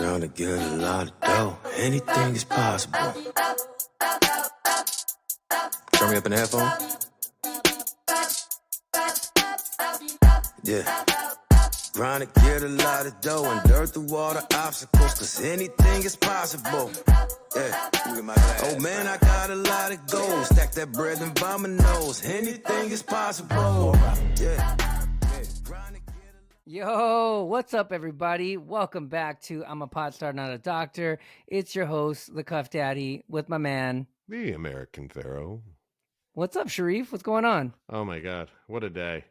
Trying to get a lot of dough. Anything is possible. Turn me up in the headphone. Yeah. Trying to get a lot of dough and dirt through all the obstacles, cause anything is possible. Yeah. Oh man, I got a lot of gold. Stack that bread and by my nose. Anything is possible. Yeah. Yo, what's up, everybody? Welcome back to I'm a Pot Star, Not a Doctor. It's your host, the Cuff Daddy, with my man, the American Pharaoh. What's up, Sharif? What's going on? Oh my God, what a day!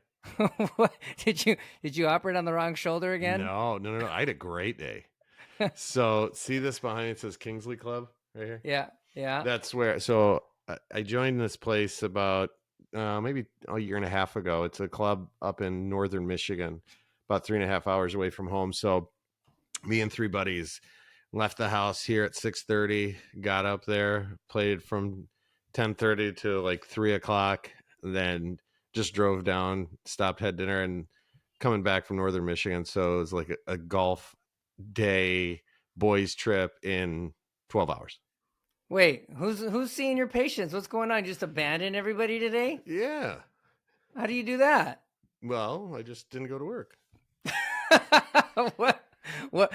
What? Did you operate on the wrong shoulder again? No. I had a great day. So see this behind it says Kingsley Club right here. Yeah. That's where. So I joined this place about maybe a year and a half ago. It's a club up in northern Michigan, about 3.5 hours away from home. So me and 3 buddies left the house here at 6:30, got up there, played from 10:30 to like 3 o'clock, then just drove down, stopped, had dinner, and coming back from northern Michigan. So it was like a golf day boys trip in 12 hours. Wait, who's seeing your patients? What's going on? You just abandon everybody today? Yeah. How do you do that? Well, I just didn't go to work. What?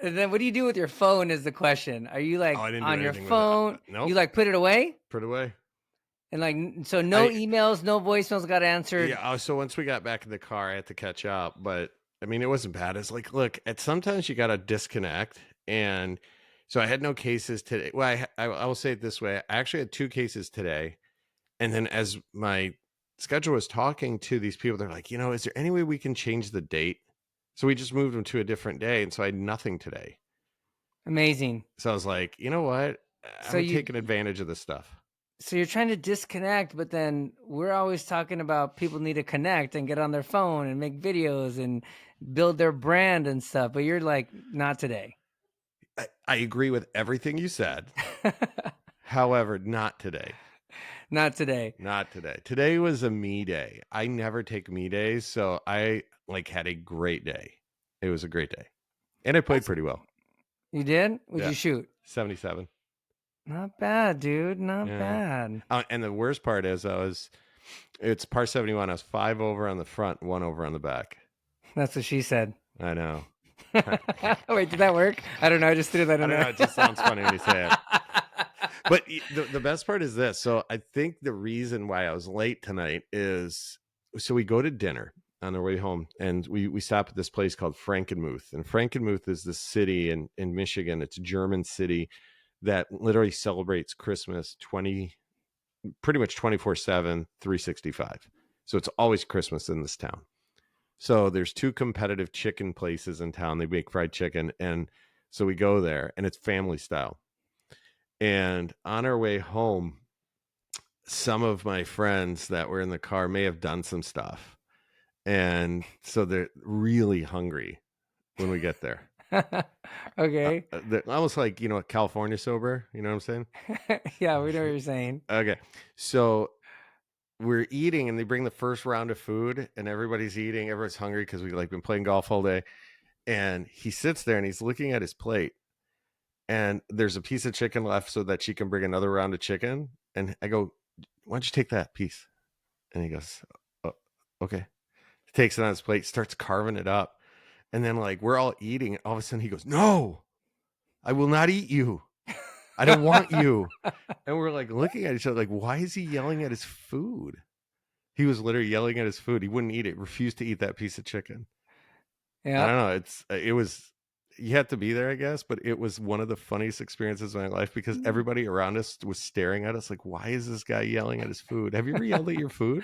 And then what do you do with your phone is the question. Are you like on your phone? Nope. You like put it away? Put it away. And like, so no emails, no voicemails got answered. Yeah. So once we got back in the car, I had to catch up, but I mean, it wasn't bad. It's like, look, sometimes you got to disconnect. And so I had no cases today. Well, I will say it this way. I actually had 2 cases today. And then as my schedule was talking to these people, they're like, is there any way we can change the date? So we just moved them to a different day. And so I had nothing today. Amazing. So I was like, you know what? I'm taking advantage of this stuff. So you're trying to disconnect, but then we're always talking about people need to connect and get on their phone and make videos and build their brand and stuff. But you're like, not today. I agree with everything you said. However, not today. Not today. Not today. Today was a me day. I never take me days. So I had a great day. It was a great day. And I played pretty well. You did? What'd you shoot? 77. Not bad, dude. Not bad. And the worst part is it's par 71. I was 5 over on the front, 1 over on the back. That's what she said. I know. Wait, did that work? I don't know. I just threw that in there. I don't know. It just sounds funny when you say it. But the best part is this. So I think the reason why I was late tonight is, so we go to dinner on our way home and we stop at this place called Frankenmuth. And Frankenmuth is this city in Michigan. It's a German city that literally celebrates Christmas pretty much 24/7, 365. So it's always Christmas in this town. So there's 2 competitive chicken places in town. They make fried chicken. And so we go there and it's family style. And on our way home, some of my friends that were in the car may have done some stuff. And so they're really hungry when we get there. Okay. They're almost like, California sober. You know what I'm saying? Yeah, we know what you're saying. Okay. So we're eating and they bring the first round of food and everybody's eating. Everyone's hungry because we been playing golf all day. And he sits there and he's looking at his plate. And there's a piece of chicken left so that she can bring another round of chicken. And I go, why don't you take that piece? And he goes, oh, okay. He takes it on his plate, starts carving it up. And then we're all eating. All of a sudden he goes, no, I will not eat you. I don't want you. And we're looking at each other why is he yelling at his food? He was literally yelling at his food. He wouldn't eat it, refused to eat that piece of chicken. Yeah. I don't know. You had to be there, I guess, but it was one of the funniest experiences of my life because everybody around us was staring at us why is this guy yelling at his food? Have you ever yelled at your food?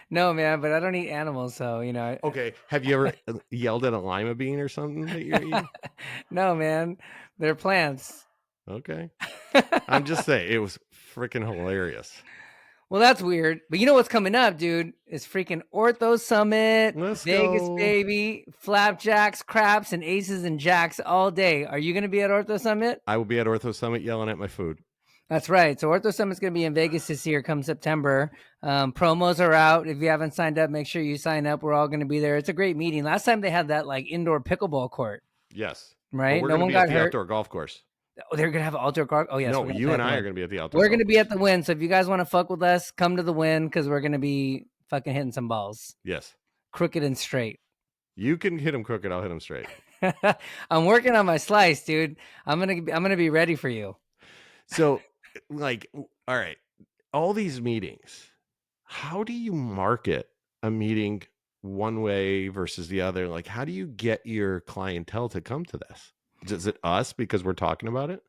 No, man, but I don't eat animals, so, Okay. Have you ever yelled at a lima bean or something that you're eating? No, man. They're plants. Okay. I'm just saying, it was freaking hilarious. Well, that's weird. But you know what's coming up, dude? It's freaking Ortho Summit. Let's Vegas, go. baby. Flapjacks, craps, and aces and jacks all day. Are you going to be at Ortho Summit? I will be at Ortho Summit yelling at my food. That's right. So Ortho Summit's going to be in Vegas this year come September. Promos are out. If you haven't signed up, make sure you sign up. We're all going to be there. It's a great meeting. Last time they had that indoor pickleball court. Yes. But right? we're No going to one be at got the hurt. outdoor golf course. Oh, they're gonna have an outdoor car. Oh yes, No, we're gonna you play and at the I are Wynn. going to be at the outdoor We're golf gonna be at course. the Wynn. So if you guys want to fuck with us, come to the Wynn because we're gonna be fucking hitting some balls, Yes. crooked and straight. You can hit them crooked. I'll hit them straight. I'm working on my slice, dude. I'm gonna be ready for you. So, like, all right, all these meetings, how do you market a meeting one way versus the other? Like, how do you get your clientele to come to this? Is it us because we're talking about it?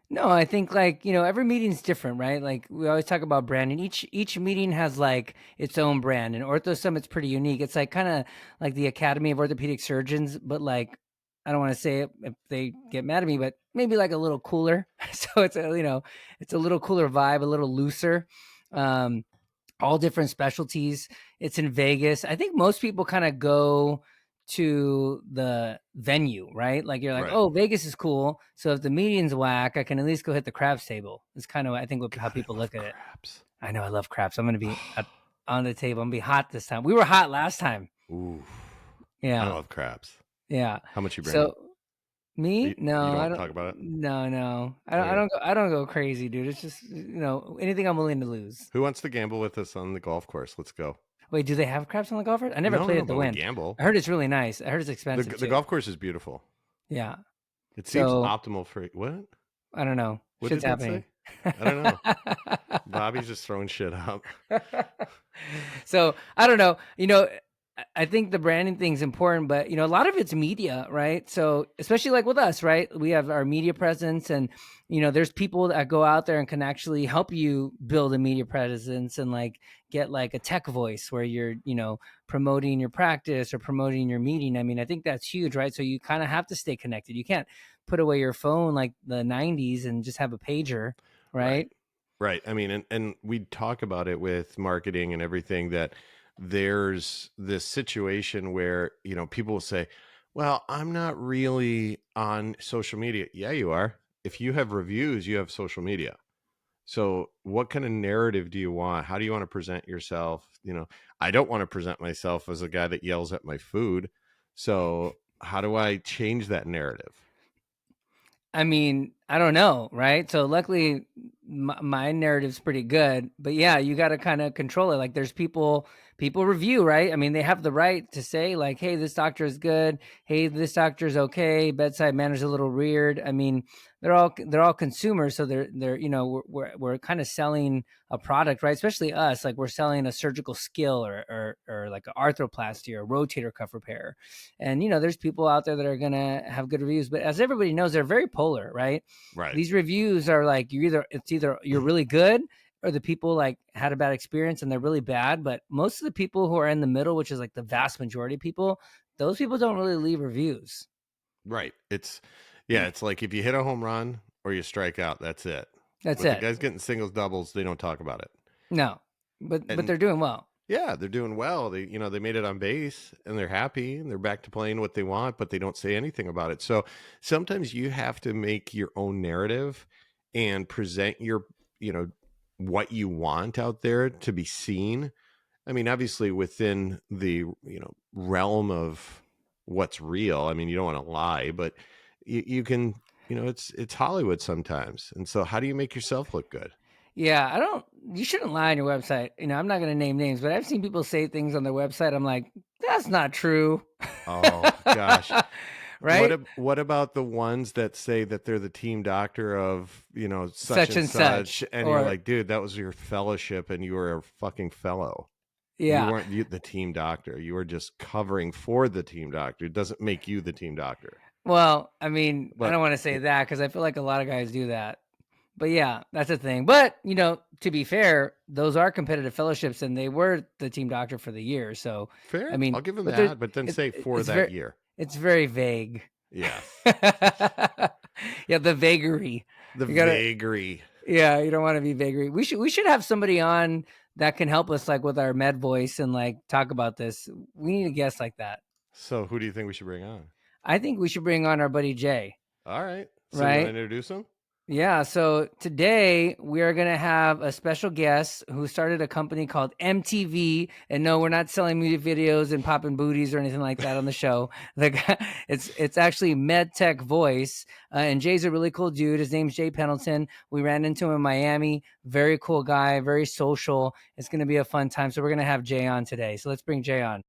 No, I think like, every meeting's different, right? Like we always talk about branding. Each meeting has like its own brand, and Ortho Summit's pretty unique. It's like kind of like the Academy of Orthopedic Surgeons, but like I don't want to say it if they get mad at me, but maybe like a little cooler. So it's it's a little cooler vibe, a little looser. Um, all different specialties. It's in Vegas. I think most people kind of go to the venue, right? Like you're like, Right. oh, Vegas is cool. So if the meeting's whack, I can at least go hit the craps table. It's kind of, I think, how people look at it. Craps. I know I love craps. I'm going to be on the table. I'm going to be hot this time. We were hot last time. Ooh. Yeah. I love craps. Yeah. How much you bring? So me? No, you I don't don't talk about it? No. I Okay. don't go crazy, dude. It's just, anything I'm willing to lose. Who wants to gamble with us on the golf course? Let's go. Wait, do they have craps on the golf course? I never played at the but we Wynn. gamble. I heard it's really nice. I heard it's expensive The too. golf course is beautiful. Yeah. It seems So- optimal for what? I don't know. What Shit's did that happening. say? I don't know. Bobby's just throwing shit up. So I don't know. I think the branding thing's important, but a lot of it's media, right? So especially like with us, right? We have our media presence, and there's people that go out there and can actually help you build a media presence and like get like a tech voice where you're promoting your practice or promoting your meeting. I mean, I think that's huge, right? So you kind of have to stay connected. You can't put away your phone like the 90s and just have a pager, right? Right. I mean, and we talk about it with marketing and everything, that there's this situation where, people will say, well, I'm not really on social media. Yeah, you are. If you have reviews, you have social media. So what kind of narrative do you want? How do you want to present yourself? I don't want to present myself as a guy that yells at my food. So how do I change that narrative? I mean, I don't know, right? So luckily my narrative's pretty good, but yeah, you got to kind of control it. Like there's people review, right? I mean, they have the right to say like, hey, this doctor is good. Hey, this doctor is okay. Bedside manner's a little weird. I mean, they're all consumers. So they're, we're kind of selling a product, right? Especially us, like we're selling a surgical skill or like an arthroplasty or a rotator cuff repair. And, there's people out there that are going to have good reviews, but as everybody knows, they're very polar, right? Right. These reviews are like, it's either you're really good or the people like had a bad experience and they're really bad. But most of the people who are in the middle, which is like the vast majority of people, those people don't really leave reviews. Right. It's like if you hit a home run or you strike out, that's it. That's But it. the guys getting singles, doubles, they don't talk about it. No, but And- they're doing well. Yeah, they're doing well. They made it on base and they're happy and they're back to playing what they want, but they don't say anything about it. So sometimes you have to make your own narrative and present your, what you want out there to be seen. I mean, obviously within the, realm of what's real. I mean, you don't want to lie, but you can, it's Hollywood sometimes. And so how do you make yourself look good? Yeah, you shouldn't lie on your website. I'm not going to name names, but I've seen people say things on their website. I'm like, that's not true. Oh gosh. Right? What about the ones that say that they're the team doctor of, such and such, and or- you're like, dude, that was your fellowship and you were a fucking fellow. Yeah. You weren't the team doctor. You were just covering for the team doctor. It doesn't make you the team doctor. Well, I mean, I But- don't want to say that because I feel like a lot of guys do that. But yeah, that's the thing. But, to be fair, those are competitive fellowships and they were the team doctor for the year. So Fair. I mean, I'll give them but there's- that, but then it's- say for it's that very- year. it's very vague. Yeah. Yeah, the vagary. The You gotta- vagary. Yeah, you don't want to be vagary. We should have somebody on that can help us like with our med voice and like talk about this. We need a guest like that. So who do you think we should bring on? I think we should bring on our buddy Jay. All right. So Right. you want to introduce him? Yeah, so today we are going to have a special guest who started a company called MTV. And no, we're not selling music videos and popping booties or anything like that on the show. The guy, it's actually MedTech Voice. And Jay's a really cool dude. His name's Jay Pendleton. We ran into him in Miami. Very cool guy, very social. It's going to be a fun time. So we're going to have Jay on today. So let's bring Jay on.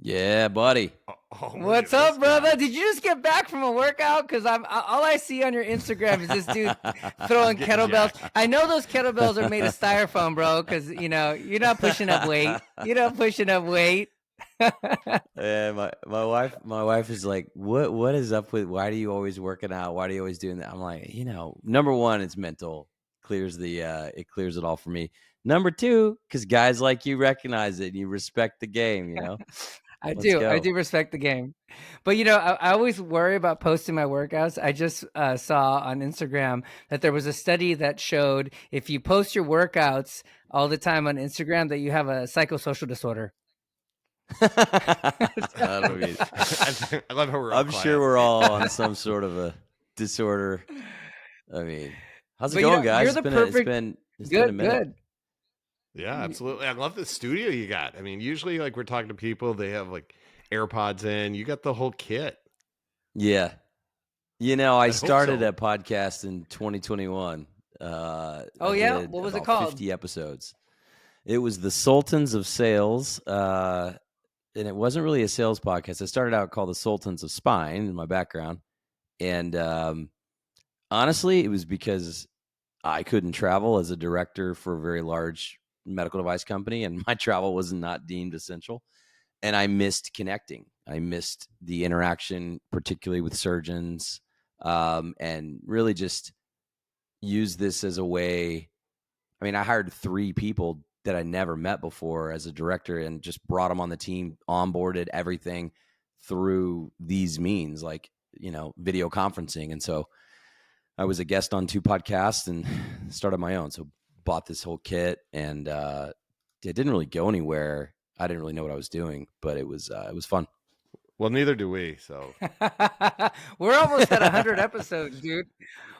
Yeah, buddy. Oh, look What's at up, this brother? guy. Did you just get back from a workout? Because all I see on your Instagram is this dude throwing Getting kettlebells. jacked. I know those kettlebells are made of styrofoam, bro. Because you're not pushing up weight. You're not pushing up weight. Yeah, my wife is like, what is up with? Why do you always working out? Why do you always doing that? I'm like, number one, it's mental. It clears it all for me. Number two, because guys like you recognize it and you respect the game. I Let's do. go. I do respect the game. But, I always worry about posting my workouts. I just saw on Instagram that there was a study that showed if you post your workouts all the time on Instagram that you have a psychosocial disorder. I don't mean, I love how we're all I'm quiet. sure we're all on some sort of a disorder. I mean, how's it But, going, guys? you're the perfect. It's been a minute. Good. Yeah, absolutely. I love the studio you got. I mean, usually like we're talking to people, they have like AirPods in. You got the whole kit. Yeah. I hope started so. a podcast in 2021. Oh, I yeah? did What was it about called? 50 episodes. It was the Sultans of Sales. And it wasn't really a sales podcast. I started out called the Sultans of Spine in my background. And honestly, it was because I couldn't travel as a director for a very large medical device company, and my travel was not deemed essential. And I missed connecting. I missed the interaction, particularly with surgeons, and really just use this as a way. I mean, I hired 3 people that I never met before as a director and just brought them on the team, onboarded everything through these means, like, video conferencing. And so I was a guest on 2 podcasts and started my own. So bought this whole kit, and it didn't really go anywhere. I didn't really know what I was doing, but it was fun. Well, neither do we. So We're almost at 100 episodes, dude.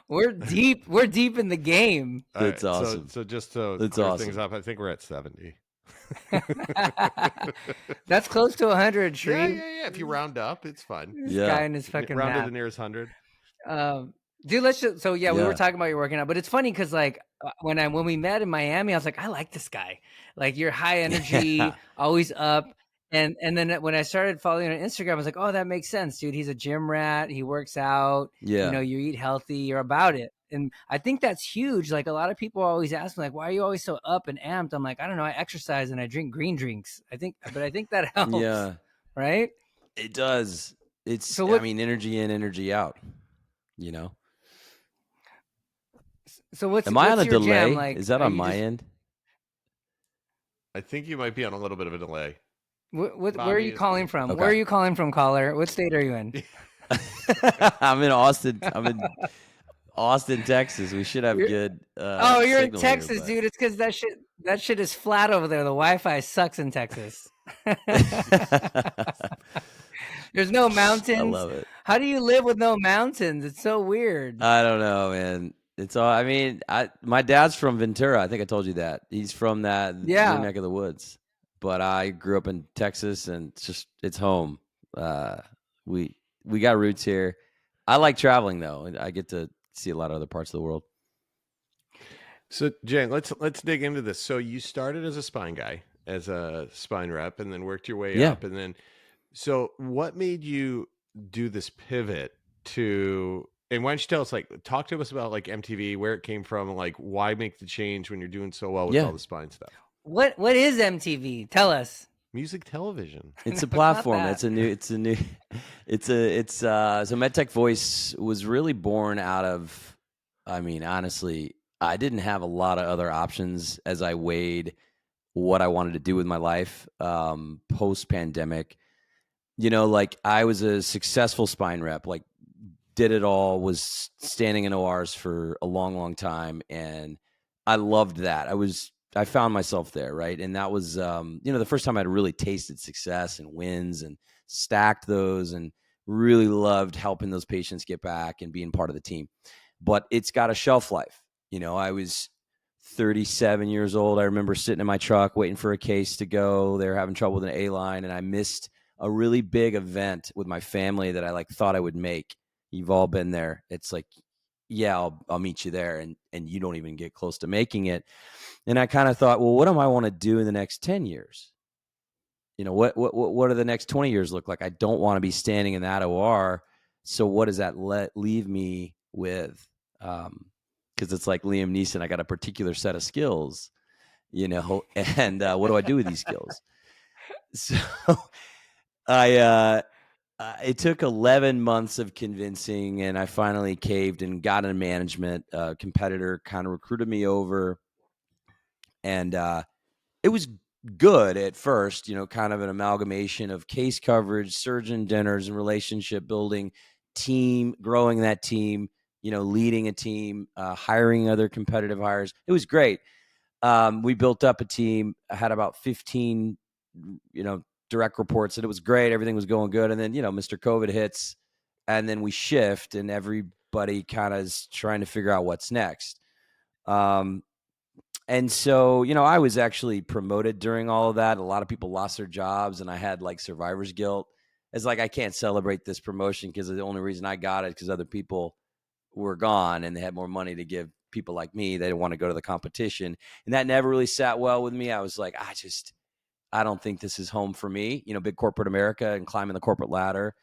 We're deep. We're deep in the game. all That's right, awesome. So just to That's clear awesome. things up, I think we're at 70. That's close to 100, Shree. Yeah. If you round up, it's fun. This Yeah. guy and his fucking Round to math. the nearest 100. Dude, let's just. So yeah, we were Yeah. talking about your working out, but it's funny because like when we met in Miami, I was like, I like this guy. Like you're high energy, Yeah. always up. And then when I started following you on Instagram, I was like, oh, that makes sense, dude. He's a gym rat. He works out. Yeah. You eat healthy. You're about it. And I think that's huge. Like a lot of people always ask me, like, why are you always so up and amped? I'm like, I don't know. I exercise and I drink green drinks. I think that helps. Yeah. Right. It does. It's, So what- I mean, energy in, energy out, So what's Am I on a your delay? jam? Like, Is that are on you my just- end? I think you might be on a little bit of a delay. where are Bobby you is calling good. from? Okay. Where are you calling from, caller? What state are you in? I'm in Austin. I'm in Austin, Texas. We should have good. Oh, you're in signal Texas, here, but- dude. It's because that shit is flat over there. The Wi-Fi sucks in Texas. There's no mountains. I love it. How do you live with no mountains? It's so weird. I don't know, man. It's all. I mean, my dad's from Ventura. I think I told you that. He's from your neck of the woods. But I grew up in Texas, and it's home. We got roots here. I like traveling though, and I get to see a lot of other parts of the world. So, Jay, let's dig into this. So, you started as a spine guy, as a spine rep, and then worked your way Yeah. up. And then, so what made you do this pivot to? And why don't you tell us, talk to us about like MTV, where it came from, and like why make the change when you're doing so well with Yeah. all the spine stuff? What is MTV? Tell us. Music television. It's a No, it's not platform. that. So MedTech Voice was really born out of, I mean, honestly, I didn't have a lot of other options as I weighed what I wanted to do with my life post pandemic. Like I was a successful spine rep, like did it all, was standing in ORs for a long, long time. And I loved that. I was I found myself there, right? And that was, the first time I'd really tasted success and wins and stacked those, and really loved helping those patients get back and being part of the team. But it's got a shelf life. I was 37 years old. I remember sitting in my truck waiting for a case to go. They were having trouble with an A-line, and I missed a really big event with my family that I thought I would make. You've all been there. It's like, yeah, I'll meet you there, and you don't even get close to making it. And I kind of thought, well, what do I want to do in the next 10 years? What do the next 20 years look like? I don't want to be standing in that OR. So what does that leave me with? Because it's like Liam Neeson, I got a particular set of skills, and what do I do with these skills? So it took 11 months of convincing, and I finally caved and got into management. A competitor kind of recruited me over, and it was good at first, kind of an amalgamation of case coverage, surgeon dinners, and relationship building, team, growing that team, leading a team, hiring other competitive hires. It was great. We built up a team. I had about 15, direct reports, and it was great. Everything was going good. And then, Mr. COVID hits, and then we shift, and everybody kind of is trying to figure out what's next. And so, I was actually promoted during all of that. A lot of people lost their jobs, and I had survivor's guilt. It's like, I can't celebrate this promotion because the only reason I got it is because other people were gone and they had more money to give people like me. They didn't want to go to the competition. And that never really sat well with me. I was like, I don't think this is home for me. Big corporate America and climbing the corporate ladder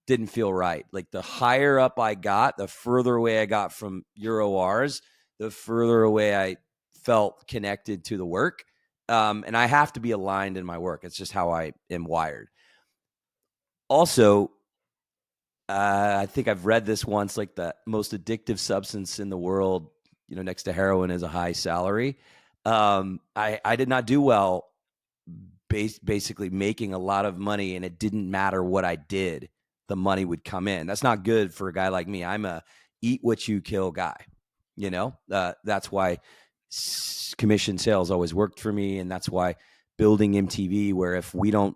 didn't feel right. Like, the higher up I got, the further away I got from your ORs, the further away I felt connected to the work. And I have to be aligned in my work. It's just how I am wired. Also, I think I've read this once, like the most addictive substance in the world, next to heroin, is a high salary. I did not do well basically making a lot of money, and it didn't matter what I did, the money would come in. That's not good for a guy like me. I'm a eat what you kill guy. That's why commission sales always worked for me. And that's why building MTV, where if we don't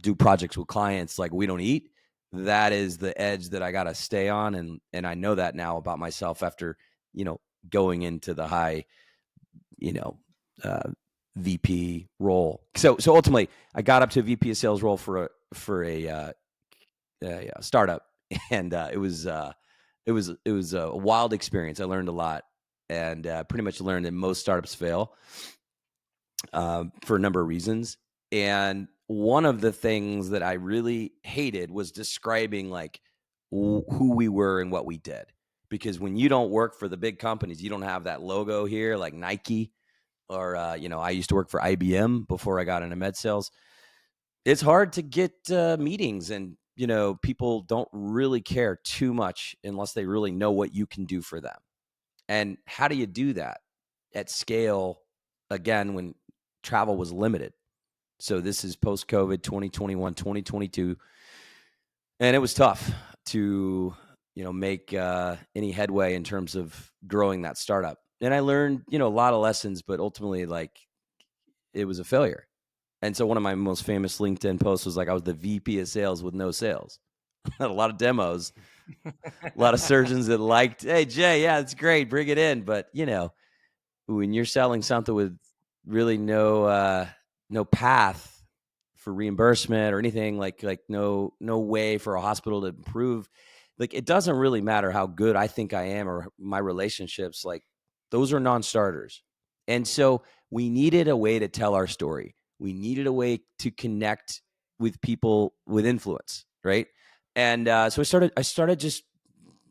do projects with clients, we don't eat, that is the edge that I got to stay on. And I know that now about myself after, going into the high, VP role. So ultimately I got up to a VP of sales role for a startup. And it was a wild experience. I learned a lot, and pretty much learned that most startups fail for a number of reasons. And one of the things that I really hated was describing who we were and what we did. Because when you don't work for the big companies, you don't have that logo here like Nike or, I used to work for IBM before I got into med sales. It's hard to get meetings, and, people don't really care too much unless they really know what you can do for them. And how do you do that at scale, again, when travel was limited? So this is post-COVID, 2021, 2022. And it was tough to, make any headway in terms of growing that startup. And I learned, a lot of lessons, but ultimately, it was a failure. And so one of my most famous LinkedIn posts was I was the VP of sales with no sales. A lot of demos, a lot of surgeons that liked, hey, Jay, yeah, it's great, bring it in. But, when you're selling something with really no path for reimbursement or anything, no way for a hospital to improve, it doesn't really matter how good I think I am or my relationships, those are non-starters. And so we needed a way to tell our story. We needed a way to connect with people with influence, right? And so I started just,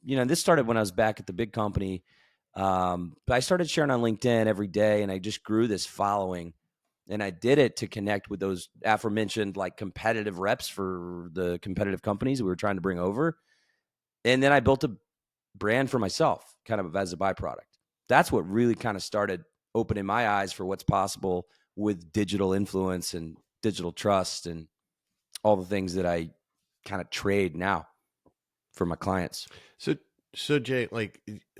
this started when I was back at the big company. But I started sharing on LinkedIn every day, and I just grew this following. And I did it to connect with those aforementioned competitive reps for the competitive companies we were trying to bring over. And then I built a brand for myself, kind of as a byproduct. That's what really kind of started opening my eyes for what's possible with digital influence and digital trust and all the things that I kind of trade now for my clients. So Jay,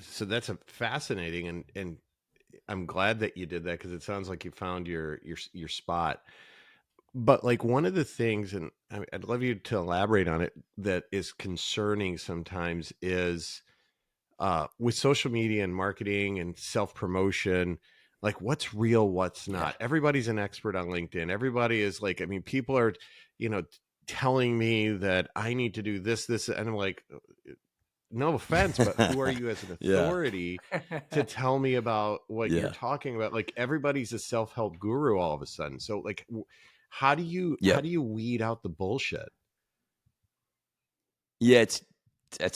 so that's a fascinating, and I'm glad that you did that because it sounds like you found your spot. But like one of the things, and I'd love you to elaborate on it, that is concerning sometimes is with social media and marketing and self promotion, like what's real, what's not. Everybody's an expert on LinkedIn. Everybody is like, I mean, people are, telling me that I need to do this, and I'm like, no offense, but who are you as an authority to tell me about what you're talking about? Like everybody's a self-help guru all of a sudden. So like, how do you weed out the bullshit? Yeah, it's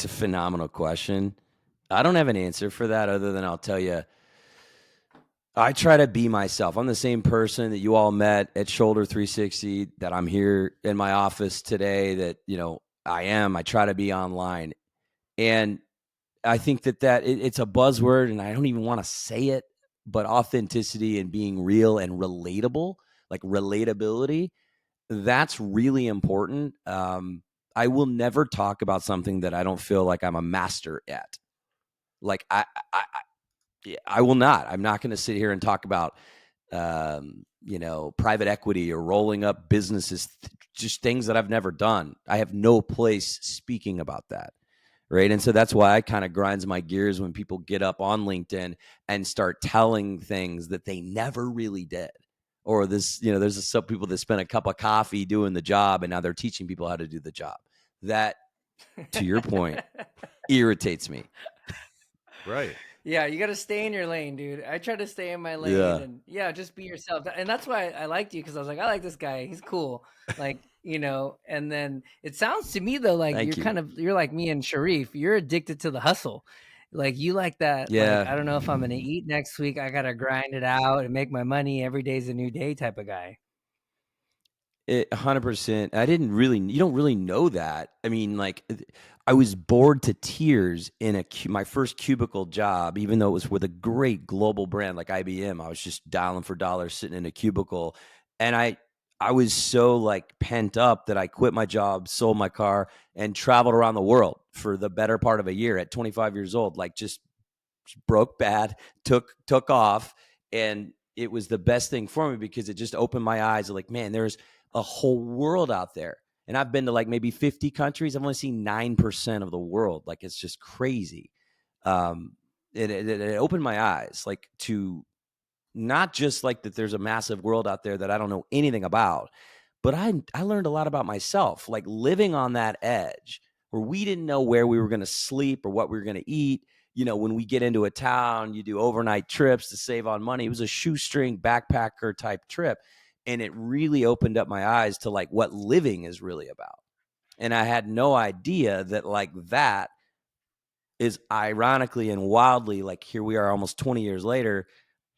a phenomenal question. I don't have an answer for that other than I'll tell you, I try to be myself. I'm the same person that you all met at Shoulder 360, that I'm here in my office today, that, I try to be online. And I think that it's a buzzword, and I don't even want to say it, but authenticity and being real and relatable, like relatability, that's really important. I will never talk about something that I don't feel like I'm a master at. Like I will not. I'm not going to sit here and talk about, private equity or rolling up businesses, just things that I've never done. I have no place speaking about that. Right. And so that's why I kind of grinds my gears when people get up on LinkedIn and start telling things that they never really did. Or this, there's some people that spent a cup of coffee doing the job and now they're teaching people how to do the job. That, to your point, irritates me. Right. Yeah, you got to stay in your lane, dude. I try to stay in my lane and just be yourself. And that's why I liked you, because I was like, I like this guy. He's cool. Like, and then it sounds to me though, like you're like me and Sharif. You're addicted to the hustle. Like you like that. Yeah. Like, I don't know if I'm going to eat next week. I got to grind it out and make my money. Every day's a new day type of guy. 100%. You don't really know that. I mean, like, I was bored to tears in my first cubicle job, even though it was with a great global brand like IBM. I was just dialing for dollars sitting in a cubicle. And I was so like pent up that I quit my job, sold my car, and traveled around the world for the better part of a year at 25 years old. Like just broke bad, took off. And it was the best thing for me because it just opened my eyes. Like, man, there's a whole world out there. And I've been to like maybe 50 countries. I've only seen 9% of the world. Like, it's just crazy. It opened my eyes, like, to not just like that there's a massive world out there that I don't know anything about, but I learned a lot about myself, like living on that edge where we didn't know where we were going to sleep or what we were going to eat. When we get into a town, you do overnight trips to save on money. It was a shoestring backpacker type trip. And it really opened up my eyes to like what living is really about. And I had no idea that like that is ironically and wildly, like here we are almost 20 years later,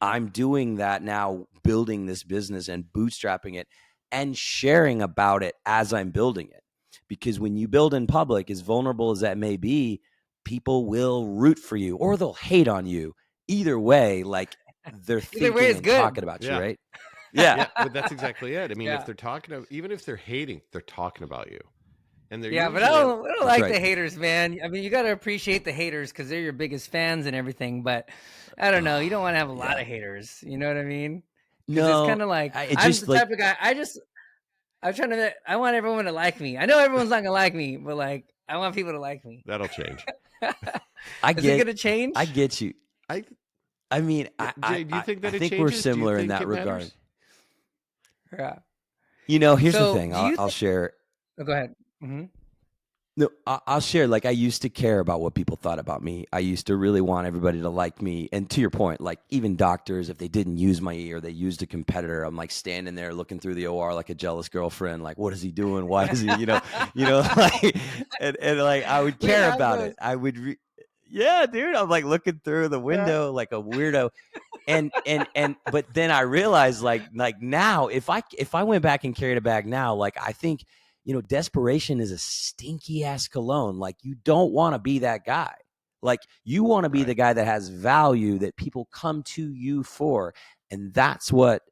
I'm doing that now, building this business and bootstrapping it and sharing about it as I'm building it. Because when you build in public, as vulnerable as that may be, people will root for you or they'll hate on you. Either way, like they're thinking and talking about you, right? Yeah, but that's exactly it. I mean, if they're talking, even if they're hating, they're talking about you. And they're but I don't like the haters, man. I mean, you got to appreciate the haters because they're your biggest fans and everything. But I don't know. You don't want to have a lot of haters. You know what I mean? No, it's kind of like I'm the type of guy. I want everyone to like me. I know everyone's not gonna like me, but like I want people to like me. That'll change. Is it gonna change? I get you. I mean, Jay, do you think that I think we're similar in that regard. Yeah. Here's the thing. I'll share. Oh, go ahead. Mm-hmm. No, I'll share. Like, I used to care about what people thought about me. I used to really want everybody to like me. And to your point, like even doctors, if they didn't use my ear, they used a competitor. I'm like standing there looking through the OR like a jealous girlfriend. Like, what is he doing? Why is he? Like, and like I would care about it. I would. Yeah, dude. I'm like looking through the window like a weirdo. And but then I realized like now if I went back and carried a bag now, like I think, desperation is a stinky ass cologne. Like you don't want to be that guy. Like you want to be the guy that has value that people come to you for. And that's what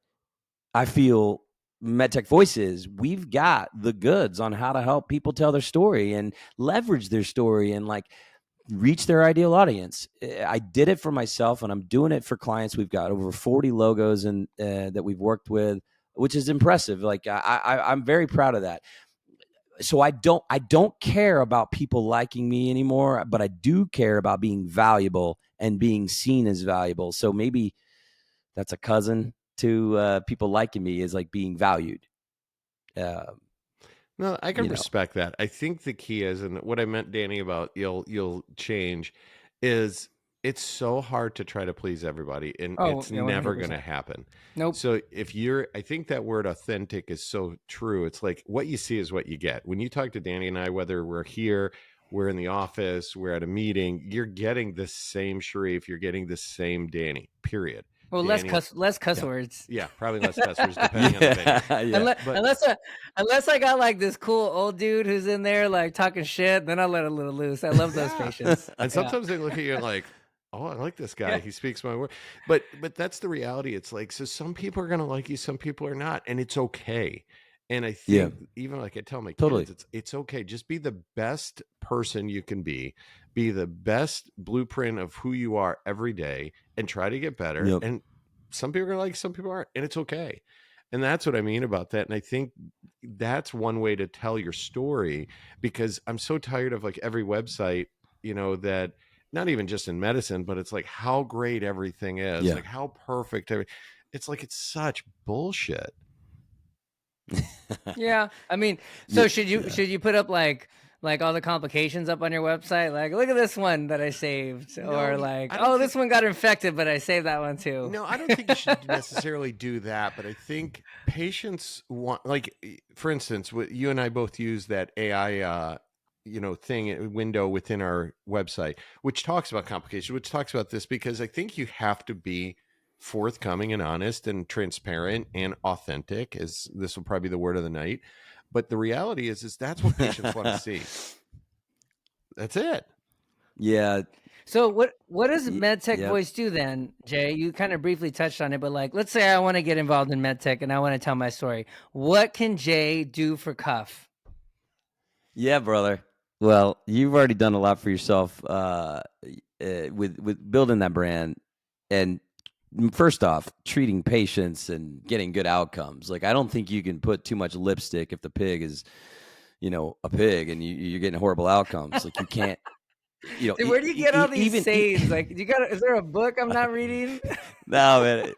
I feel MedTech Voice is. We've got the goods on how to help people tell their story and leverage their story and like reach their ideal audience. I did it for myself, and I'm doing it for clients. We've got over 40 logos and that we've worked with, which is impressive. Like I'm very proud of that. So I don't care about people liking me anymore, but I do care about being valuable and being seen as valuable. So maybe that's a cousin to people liking me, is like being valued. No, I can You know. respect that. I think the key is, and what I meant, Danny, about you'll change, is it's so hard to try to please everybody, and Oh, it's yeah, never going to 100%. happen. Nope. So I think that word authentic is so true. It's like what you see is what you get. When you talk to Danny and I, whether we're here, we're in the office, we're at a meeting, you're getting the same Sharif, you're getting the same Danny, period. Well, Danny, less cuss yeah. words. Yeah, probably less cuss words depending on the venue. Yeah. Unless I got like this cool old dude who's in there like talking shit, then I'll let a little loose. I love those Yeah. patients. And sometimes they look at you like, oh, I like this guy. Yeah. He speaks my word. But that's the reality. It's like, so some people are going to like you, some people are not, and it's okay. And I think even like I tell my Totally. kids, it's okay. Just be the best person you can be the best blueprint of who you are every day, and try to get better. Yep. And some people are going to like, some people aren't, and it's okay. And that's what I mean about that. And I think that's one way to tell your story, because I'm so tired of like every website, that not even just in medicine, but it's like how great everything is, Yeah. like how perfect. It's like, it's such bullshit. Yeah, I mean, so Yeah, should you put up like all the complications up on your website? Like, look at this one that I saved, No, or like, I don't oh, this one got infected, but I saved that one too. No, I don't think you should necessarily do that, but I think patients want, like, for instance, you and I both use that AI, window within our website, which talks about complications, which talks about this, because I think you have to be forthcoming and honest and transparent and authentic, as this will probably be the word of the night. But the reality is that's what patients want to see. That's it. Yeah. So what does MedTech Yep. Voice do then, Jay? You kind of briefly touched on it, but like, let's say I want to get involved in MedTech and I want to tell my story. What can Jay do for Cuff? Yeah, brother. Well, you've already done a lot for yourself with building that brand, and first off, treating patients and getting good outcomes. Like, I don't think you can put too much lipstick if the pig is, a pig, and you're getting horrible outcomes. Like, you can't. Dude, where do you get all these sayings? Like, is there a book I'm not reading? No, man.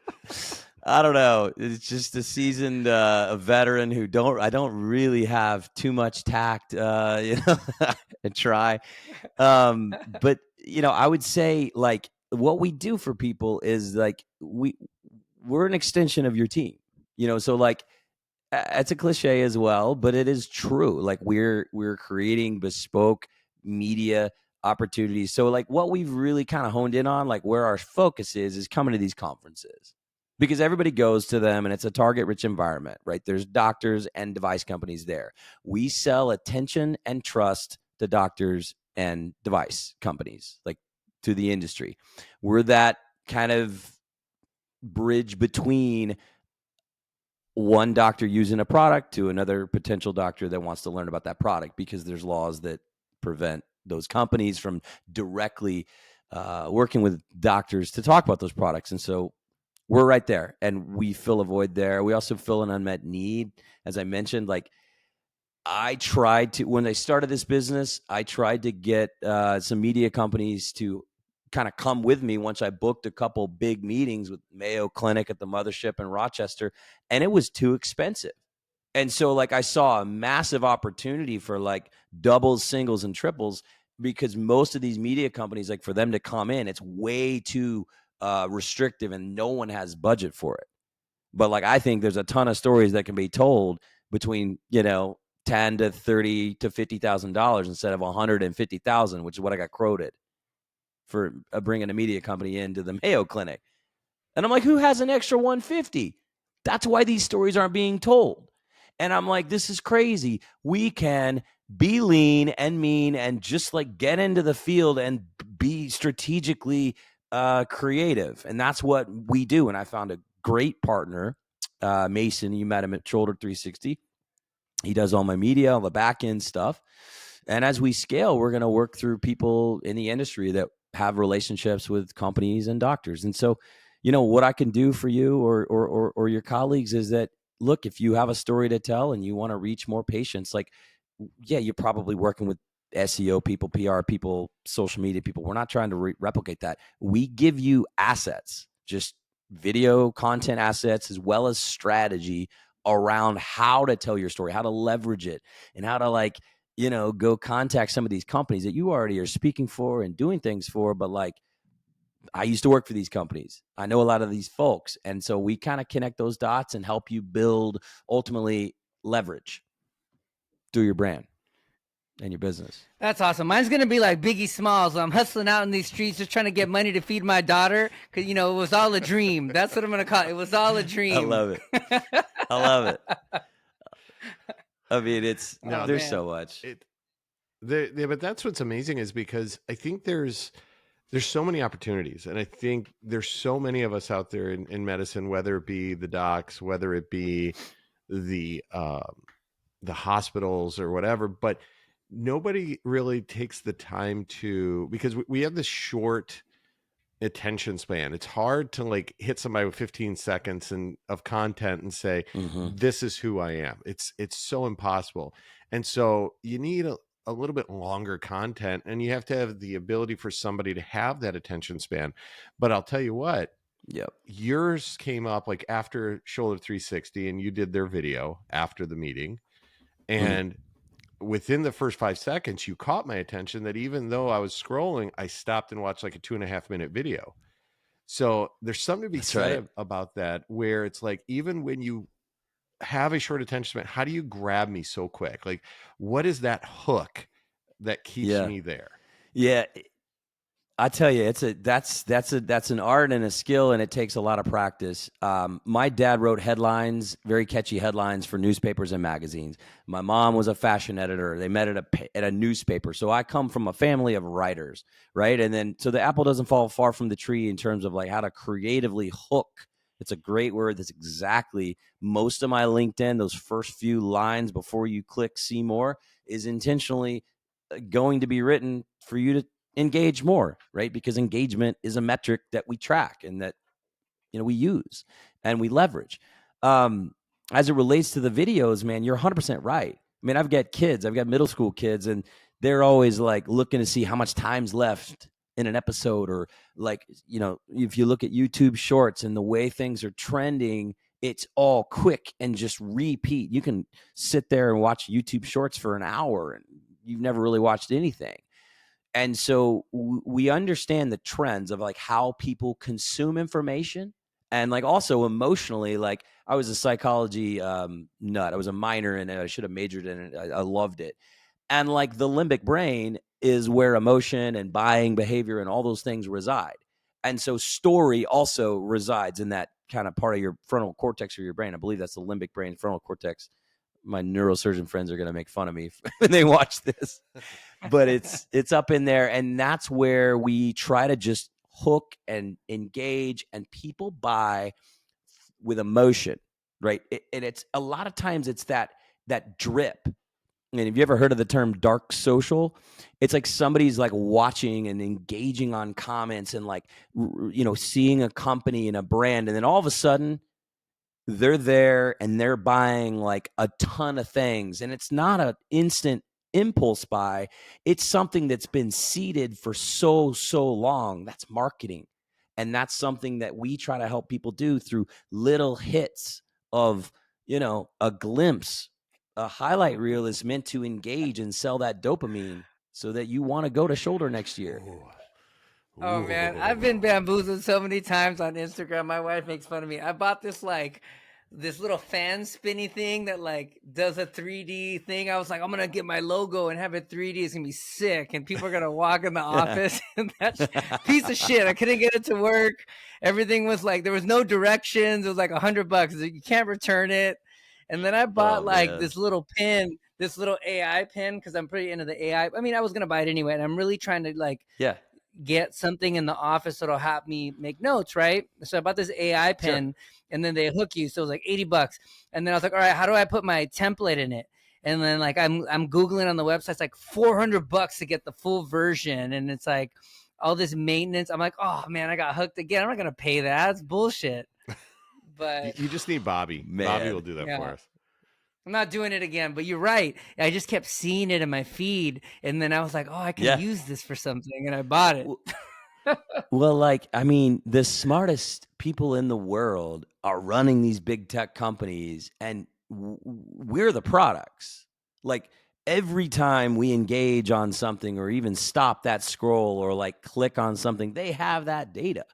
I don't know. It's just a seasoned a veteran who I don't really have too much tact, and try. But I would say, like, what we do for people is like we're an extension of your team. So like it's a cliche as well, but it is true. Like we're creating bespoke media opportunities. So like what we've really kind of honed in on, like where our focus is coming to these conferences, because everybody goes to them and it's a target rich environment, right? There's doctors and device companies there. We sell attention and trust to doctors and device companies, like to the industry. We're that kind of bridge between one doctor using a product to another potential doctor that wants to learn about that product, because there's laws that prevent those companies from directly working with doctors to talk about those products. And so we're right there, and we fill a void there. We also fill an unmet need. As I mentioned, like when I started this business, I tried to get some media companies to kind of come with me once I booked a couple big meetings with Mayo Clinic at the mothership in Rochester, and it was too expensive. And so like I saw a massive opportunity for like doubles, singles, and triples, because most of these media companies, like for them to come in, it's way too restrictive and no one has budget for it. But like I think there's a ton of stories that can be told between $10 to $30 to $50,000 instead of $150,000, which is what I got quoted for bringing a media company into the Mayo Clinic. And I'm like, who has an extra $150? That's why these stories aren't being told. And I'm like, this is crazy. We can be lean and mean and just like get into the field and be strategically creative. And that's what we do. And I found a great partner, Mason. You met him at Shoulder 360. He does all my media, all the back end stuff. And as we scale, we're going to work through people in the industry that have relationships with companies and doctors. And so, what I can do for you or your colleagues is that, look, if you have a story to tell and you want to reach more patients, like, yeah, you're probably working with SEO people, PR people, social media people. We're not trying to replicate that. We give you assets, just video content assets, as well as strategy around how to tell your story, how to leverage it, and how to go contact some of these companies that you already are speaking for and doing things for. But I used to work for these companies. I know a lot of these folks. And so we kind of connect those dots and help you build, ultimately, leverage through your brand and your business. That's awesome. Mine's going to be like Biggie Smalls. I'm hustling out in these streets just trying to get money to feed my daughter because, it was all a dream. That's what I'm going to call it. It was all a dream. I love it. I love it. I mean, there's so much. But that's what's amazing is because I think there's so many opportunities. And I think there's so many of us out there in medicine, whether it be the docs, whether it be the hospitals or whatever, but nobody really takes the time to, because we have this short attention span. It's hard to hit somebody with 15 seconds of content and say, this is who I am. It's so impossible. And so you need a little bit longer content, and you have to have the ability for somebody to have that attention span. But I'll tell you what, yep, yours came up after Shoulder 360, and you did their video after the meeting. And within the first 5 seconds, you caught my attention that even though I was scrolling, I stopped and watched a 2.5 minute video. So there's something to be said about that, where it's even when you have a short attention span, how do you grab me so quick? What is that hook that keeps me there? Yeah. I tell you, that's an art and a skill, and it takes a lot of practice. My dad wrote headlines, very catchy headlines for newspapers and magazines. My mom was a fashion editor. They met at a newspaper. So I come from a family of writers, right? And then, so the apple doesn't fall far from the tree in terms of how to creatively hook. It's a great word. That's exactly most of my LinkedIn. Those first few lines before you click see more is intentionally going to be written for you to engage more, right? Because engagement is a metric that we track and that we use and we leverage. As it relates to the videos, man, you're 100% right. I mean, I've got middle school kids, and they're always looking to see how much time's left in an episode, or if you look at YouTube shorts and the way things are trending, it's all quick and just repeat. You can sit there and watch YouTube shorts for an hour and you've never really watched anything. And so we understand the trends of how people consume information, and also emotionally. I was a psychology nut. I was a minor in it. I should have majored in it. I loved it. And the limbic brain is where emotion and buying behavior and all those things reside. And so story also resides in that kind of part of your frontal cortex of your brain. I believe that's the limbic brain, frontal cortex. My neurosurgeon friends are going to make fun of me when they watch this, but it's up in there. And that's where we try to just hook and engage, and people buy with emotion, right? And it's a lot of times it's that drip. And have you ever heard of the term dark social? It's somebody's watching and engaging on comments and seeing a company and a brand. And then all of a sudden they're there and they're buying a ton of things. And it's not an instant impulse buy. It's something that's been seeded for so long. That's marketing. And that's something that we try to help people do through little hits of, a glimpse. A highlight reel is meant to engage and sell that dopamine so that you want to go to Shoulder next year. Oh man, I've been bamboozled so many times on Instagram. My wife makes fun of me. I bought this this little fan spinny thing that does a 3D thing. I was I'm gonna get my logo and have it 3D. It's gonna be sick, and people are gonna walk in the office. And that piece of shit, I couldn't get it to work. Everything was there was no directions. It was $100. You can't return it. And then I bought this little pin, this little AI pin, because I'm pretty into the AI. I mean, I was gonna buy it anyway, and I'm really trying to get something in the office that'll help me make notes, right? So I bought this AI pin, and then they hook you, so it was $80. And then I was all right, how do I put my template in it? And then like I'm Googling on the website, it's like $400 to get the full version. And it's like all this maintenance. I'm like, oh man, I got hooked again. I'm not going to pay that. It's bullshit. But You just need Bobby. Bobby will do that for us. I'm not doing it again, but you're right. I just kept seeing it in my feed, and then I was like, "Oh, I can use this for something," and I bought it. Well, like, I mean, the smartest people in the world are running these big tech companies, and we're the products. Like, every time we engage on something or even stop that scroll or like click on something, they have that data.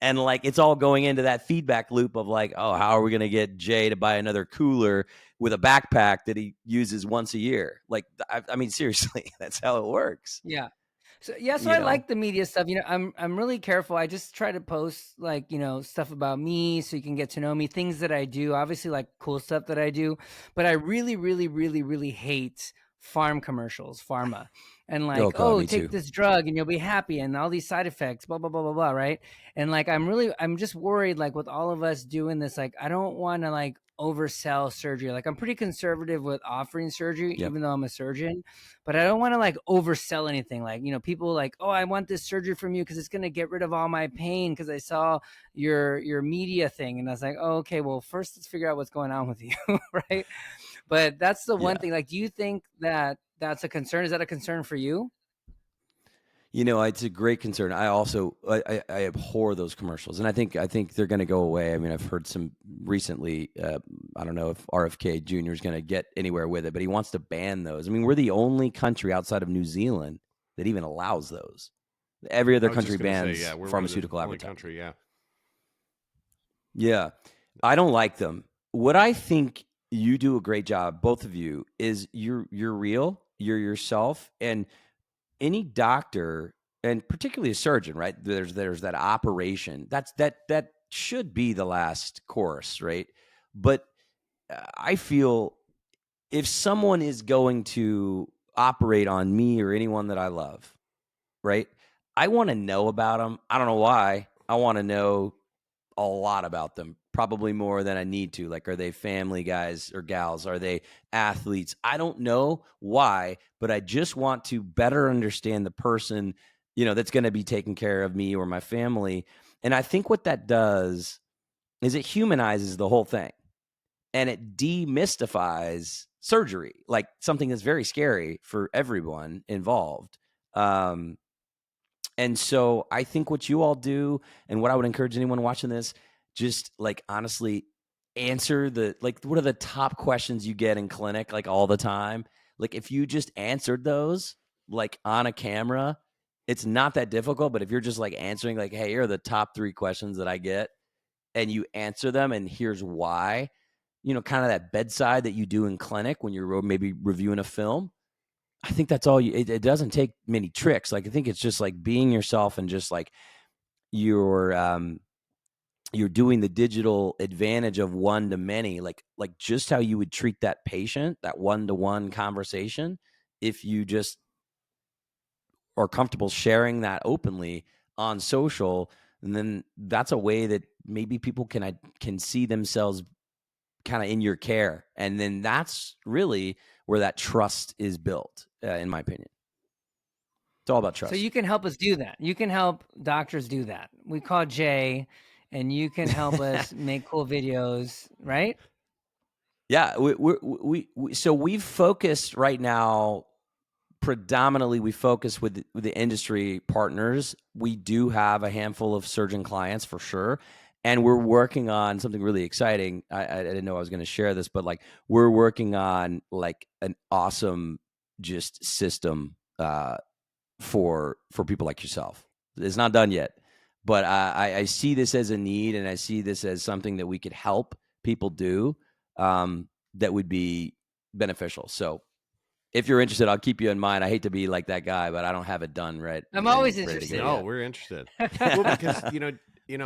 And like, it's all going into that feedback loop of like, oh, how are we going to get Jay to buy another cooler with a backpack that he uses once a year? Like, I mean, seriously, that's how it works. Yeah. So I like the media stuff. I'm really careful. I just try to post like, stuff about me so you can get to know me, things that I do, obviously like cool stuff that I do. But I really, really, really, really hate farm commercials, pharma. And like, take this drug and you'll be happy and all these side effects, blah, blah, blah, blah, blah, right? And like, I'm just worried, like with all of us doing this, like, I don't want to like oversell surgery. Like I'm pretty conservative with offering surgery, even though I'm a surgeon, but I don't want to like oversell anything. Like, people like, oh, I want this surgery from you because it's going to get rid of all my pain because I saw your media thing. And I was like, oh, okay, well, first let's figure out what's going on with you, right? But that's the one thing. Like, do you think that that's a concern? Is that a concern for you? It's a great concern. I also I abhor those commercials, and I think they're going to go away. I mean, I've heard some recently. I don't know if RFK Jr. is going to get anywhere with it, but he wants to ban those. I mean, we're the only country outside of New Zealand that even allows those. Every other country bans pharmaceutical advertising. Country, yeah. I don't like them. What I think you do a great job, both of you, is you're real, you're yourself, and any doctor, and particularly a surgeon, right? There's that operation. That should be the last course, right? But I feel if someone is going to operate on me or anyone that I love, right? I want to know about them. I don't know why. I want to know a lot about them, probably more than I need to. Like, are they family guys or gals? Are they athletes? I don't know why, but I just want to better understand the person, that's going to be taking care of me or my family. And I think what that does is it humanizes the whole thing, and it demystifies surgery, like something that's very scary for everyone involved. And so I think what you all do, and what I would encourage anyone watching this, just like honestly answer what are the top questions you get in clinic, like all the time? Like if you just answered those like on a camera, it's not that difficult. But if you're just like answering like, hey, here are the top 3 questions that I get, and you answer them, and here's why, kind of that bedside that you do in clinic when you're maybe reviewing a film. I think that's all it doesn't take many tricks. Like, I think it's just like being yourself, and just like you're doing the digital advantage of one to many, like just how you would treat that patient, that one-to-one conversation. If you just are comfortable sharing that openly on social, and then that's a way that maybe people can see themselves kind of in your care. And then that's really where that trust is built, in my opinion. It's all about trust. So you can help us do that. You can help doctors do that. We call Jay, and you can help us make cool videos, right? Yeah. So we've focused right now, predominantly we focus with the industry partners. We do have a handful of surgeon clients for sure. And we're working on something really exciting. I didn't know I was going to share this, but like we're working on like an awesome just system for people like yourself. It's not done yet, but I see this as a need, and I see this as something that we could help people do that would be beneficial. So if you're interested, I'll keep you in mind. I hate to be like that guy, but I don't have it done right. I'm always interested. No, we're interested. Well, because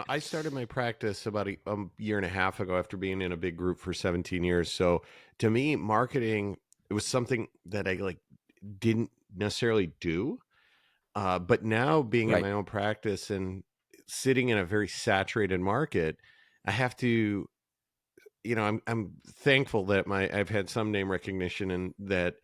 I started my practice about a year and a half ago after being in a big group for 17 years. So to me, marketing, it was something that I like didn't necessarily do. But now being in my own practice and sitting in a very saturated market, I have to I'm thankful that I've had some name recognition and that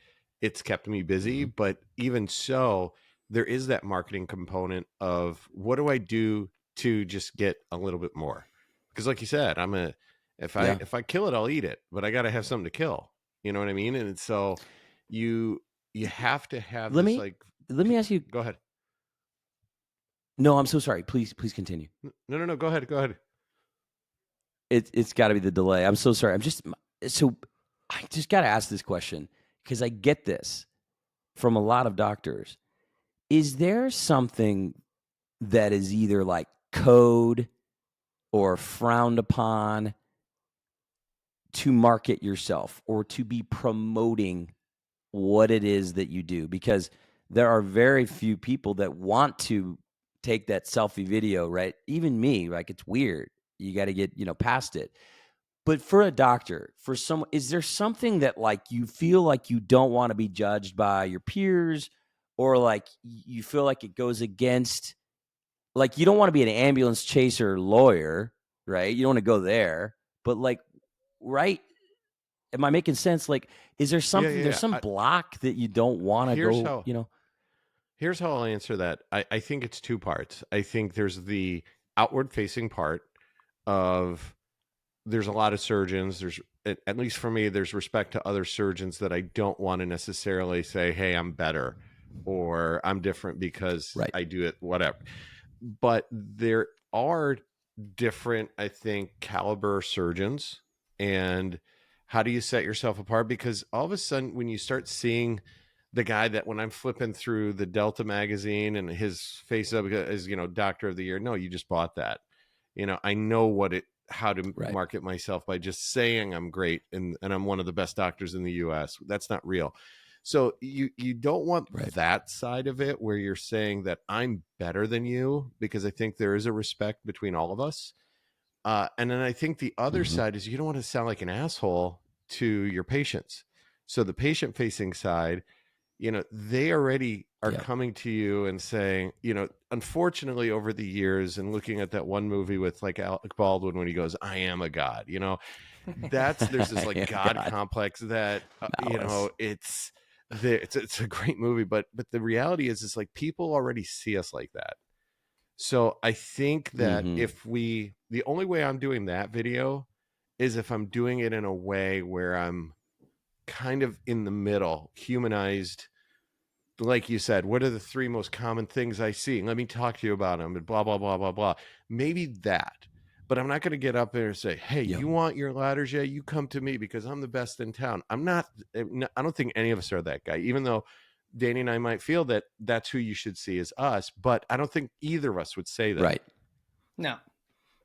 it's kept me busy. Mhm. But even so, there is that marketing component of what do I do to just get a little bit more? Because like you said, Yeah. if I kill it, I'll eat it, but I got to have something to kill. You know what I mean? And so you you have to have Let this me like let me ask you. go ahead. No, I'm so sorry. Please continue. No, go ahead. Go ahead. It's got to be the delay. I'm so sorry. So I just got to ask this question because I get this from a lot of doctors. Is there something that is either like code or frowned upon to market yourself or to be promoting what it is that you do? Because there are very few people that want to take that selfie video, right? Even me, like it's weird. You got to get, past it. But for a doctor, for someone, is there something that like you feel like you don't want to be judged by your peers, or like you feel like it goes against, like you don't want to be an ambulance chaser lawyer, right? You don't want to go there, but like, right? Am I making sense? Like, is there Yeah, something, yeah, there's yeah. some block that you don't want to Here's go, how Here's how I'll answer that. I think it's two parts. I think there's the outward facing part of there's a lot of surgeons. There's, at least for me, there's respect to other surgeons that I don't want to necessarily say, hey, I'm better or I'm different because right? I do it, whatever. But there are different, I think, caliber surgeons. And how do you set yourself apart? Because all of a sudden, when you start seeing the guy that when I'm flipping through the Delta magazine and his face up as, doctor of the year, no, you just bought that. I know how to Right. market myself by just saying I'm great and I'm one of the best doctors in the US. That's not real. So you don't want Right. that side of it where you're saying that I'm better than you, because I think there is a respect between all of us. And then I think the other Mhm. side is you don't want to sound like an asshole to your patients. So the patient facing side, they already are Yeah. coming to you and saying, unfortunately over the years and looking at that one movie with like Alec Baldwin when he goes, I am a god, there's this like Yeah, God God, complex that, malice. it's a great movie, but the reality is like people already see us like that. So I think that Mhm. if the only way I'm doing that video is if I'm doing it in a way where I'm kind of in the middle, humanized. Like you said, what are the three most common things I see? Let me talk to you about them and blah, blah, blah, blah, blah. Maybe that. But I'm not going to get up there and say, hey, Yeah. you want your ladders? Yeah, you come to me because I'm the best in town. I'm not, I don't think any of us are that guy, even though Danny and I might feel that that's who you should see as us. But I don't think either of us would say that. Right. No.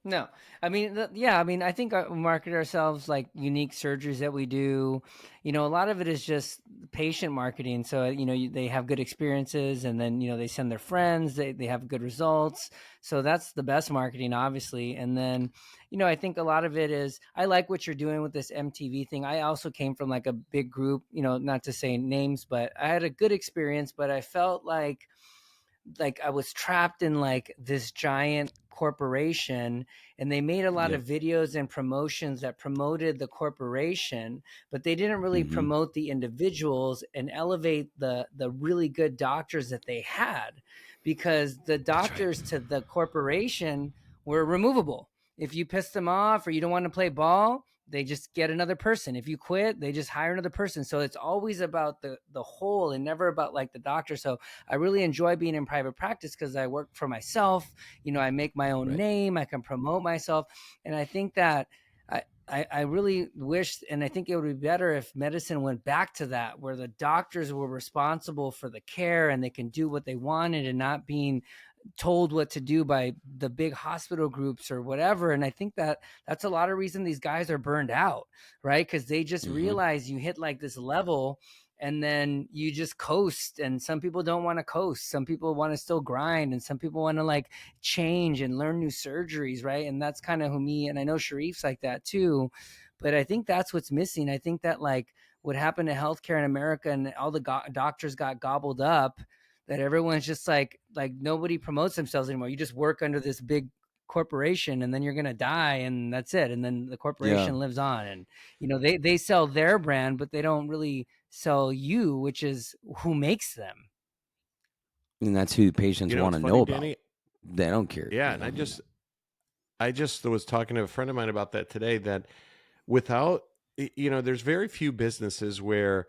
No, I mean, yeah, I mean, I think we market ourselves like unique surgeries that we do. A lot of it is just patient marketing. So, they have good experiences and then, they send their friends, they have good results. So that's the best marketing, obviously. And then, I think a lot of it is, I like what you're doing with this MTV thing. I also came from like a big group, not to say names, but I had a good experience, but I felt like I was trapped in like this giant corporation, and they made a lot Yep. of videos and promotions that promoted the corporation, but they didn't really Mhm. promote the individuals and elevate the really good doctors that they had, because the That's right. doctors to the corporation were removable. If you pissed them off or you don't want to play ball, they just get another person. If you quit, they just hire another person. So it's always about the whole and never about like the doctor. So I really enjoy being in private practice because I work for myself. I make my own Right. name. I can promote myself. And I think that I really wish, and I think it would be better if medicine went back to that, where the doctors were responsible for the care and they can do what they wanted and not being told what to do by the big hospital groups or whatever. And I think that that's a lot of reason these guys are burned out, right? Because they just Mhm. realize you hit like this level and then you just coast. And some people don't want to coast. Some people want to still grind, and some people want to like change and learn new surgeries, right? And that's kind of who me, and I know Sharif's like that too. But I think that's what's missing. I think that like what happened to healthcare in America and all the doctors got gobbled up, that everyone's just like nobody promotes themselves anymore. You just work under this big corporation, and then you're gonna die, and that's it. And then the corporation lives on, and they sell their brand, but they don't really sell you, which is who makes them. And that's who patients want to know about. Danny, they don't care. Yeah, and I just was talking to a friend of mine about that today, that without, there's very few businesses where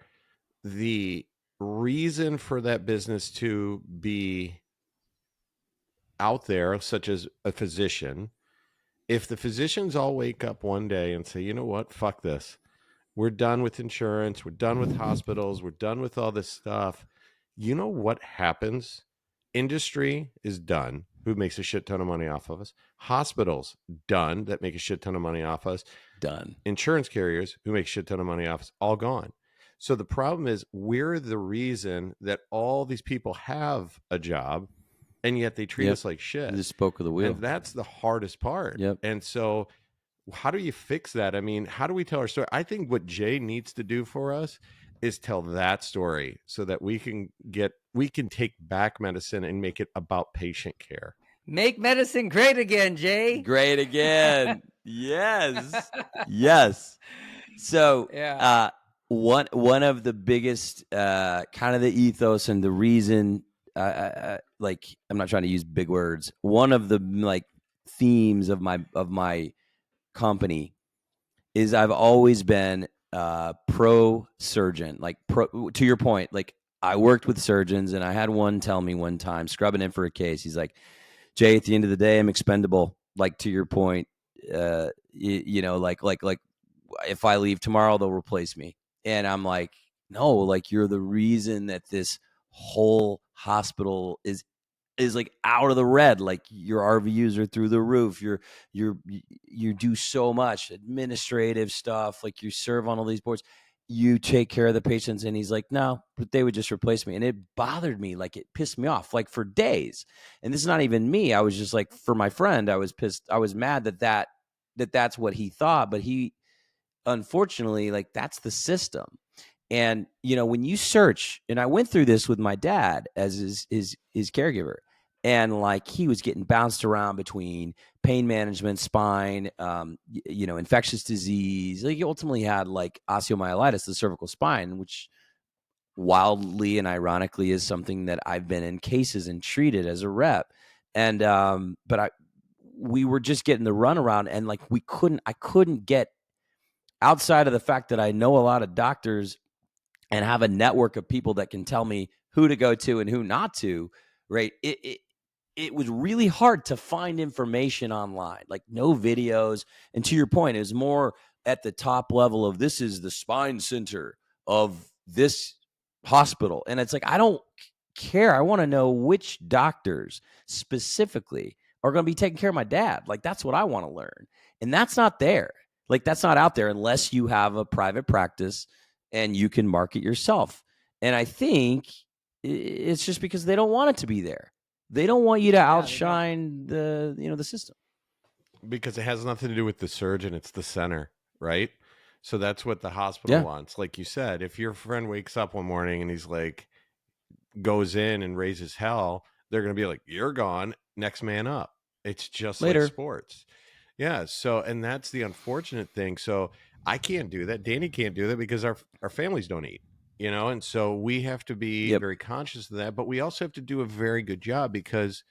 the reason for that business to be out there, such as a physician, if the physicians all wake up one day and say, you know what, fuck this, we're done with insurance, we're done with hospitals, we're done with all this stuff, you know what happens? Industry is done, who makes a shit ton of money off of us. Hospitals, done, that make a shit ton of money off us. Done. Insurance carriers, who make a shit ton of money off us, all gone. So the problem is, we're the reason that all these people have a job, and yet they treat us like shit. The spoke of the wheel. And that's the hardest part. Yep. And so how do you fix that? I mean, how do we tell our story? I think what Jay needs to do for us is tell that story, so that we can take back medicine and make it about patient care. Make medicine great again, Jay. Great again. Yes. Yes. So one of the biggest kind of the ethos and the reason, like, I'm not trying to use big words, one of the like themes of my company is I've always been pro surgeon, like to your point, like I worked with surgeons, and I had one tell me one time, scrubbing in for a case, he's like, Jay, at the end of the day, I'm expendable. Like, to your point, like if I leave tomorrow, they'll replace me. And I'm like, no, like, you're the reason that this whole hospital is like out of the red. Like, your RVUs are through the roof. You do so much administrative stuff. Like, you serve on all these boards, you take care of the patients. And he's like, no, but they would just replace me. And it bothered me. Like, it pissed me off, like, for days. And this is not even me. I was just like, for my friend, I was pissed. I was mad that's what he thought, but he, unfortunately, like, that's the system. And, when you search, and I went through this with my dad as his caregiver, and like, he was getting bounced around between pain management, spine, infectious disease. Like, he ultimately had like osteomyelitis, the cervical spine, which wildly and ironically is something that I've been in cases and treated as a rep. And, but we were just getting the runaround, and like, I couldn't get outside of the fact that I know a lot of doctors and have a network of people that can tell me who to go to and who not to, right? It was really hard to find information online, like no videos. And to your point, it was more at the top level of, this is the spine center of this hospital. And it's like, I don't care. I want to know which doctors specifically are going to be taking care of my dad. Like, that's what I want to learn. And that's not there. Like, that's not out there unless you have a private practice and you can market yourself. And I think it's just because they don't want it to be there. They don't want you to outshine the system. Because it has nothing to do with the surgeon. It's the center, right? So that's what the hospital wants. Like you said, if your friend wakes up one morning and he's like, goes in and raises hell, they're going to be like, you're gone, next man up. It's just like sports. Yeah. So, and that's the unfortunate thing. So I can't do that. Danny can't do that because our families don't eat, and so we have to be very conscious of that, but we also have to do a very good job, because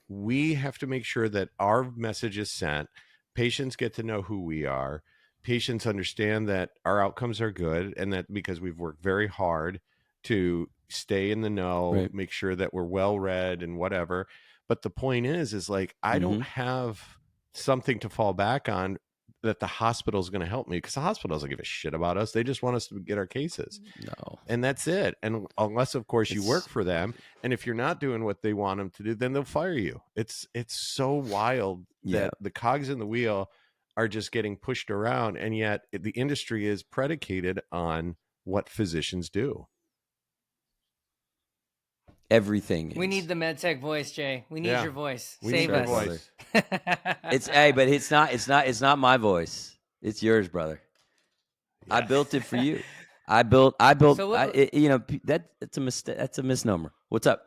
we have to make sure that our message is sent. Patients get to know who we are. Patients understand that our outcomes are good, and that because we've worked very hard to stay in the know, make sure that we're well read and whatever. But the point is like, I don't have something to fall back on that the hospital is going to help me, because the hospital doesn't give a shit about us. They just want us to get our cases. No. And that's it. And unless, of course, you work for them, and if you're not doing what they want them to do, then they'll fire you. It's so wild that the cogs in the wheel are just getting pushed around, and yet the industry is predicated on what physicians do. Everything. We need the MedTech voice, Jay. We need your voice. Save us. Voice. But it's not my voice. It's yours, brother. Yeah. I built it for you. I built. So that's a mistake. That's a misnomer. What's up?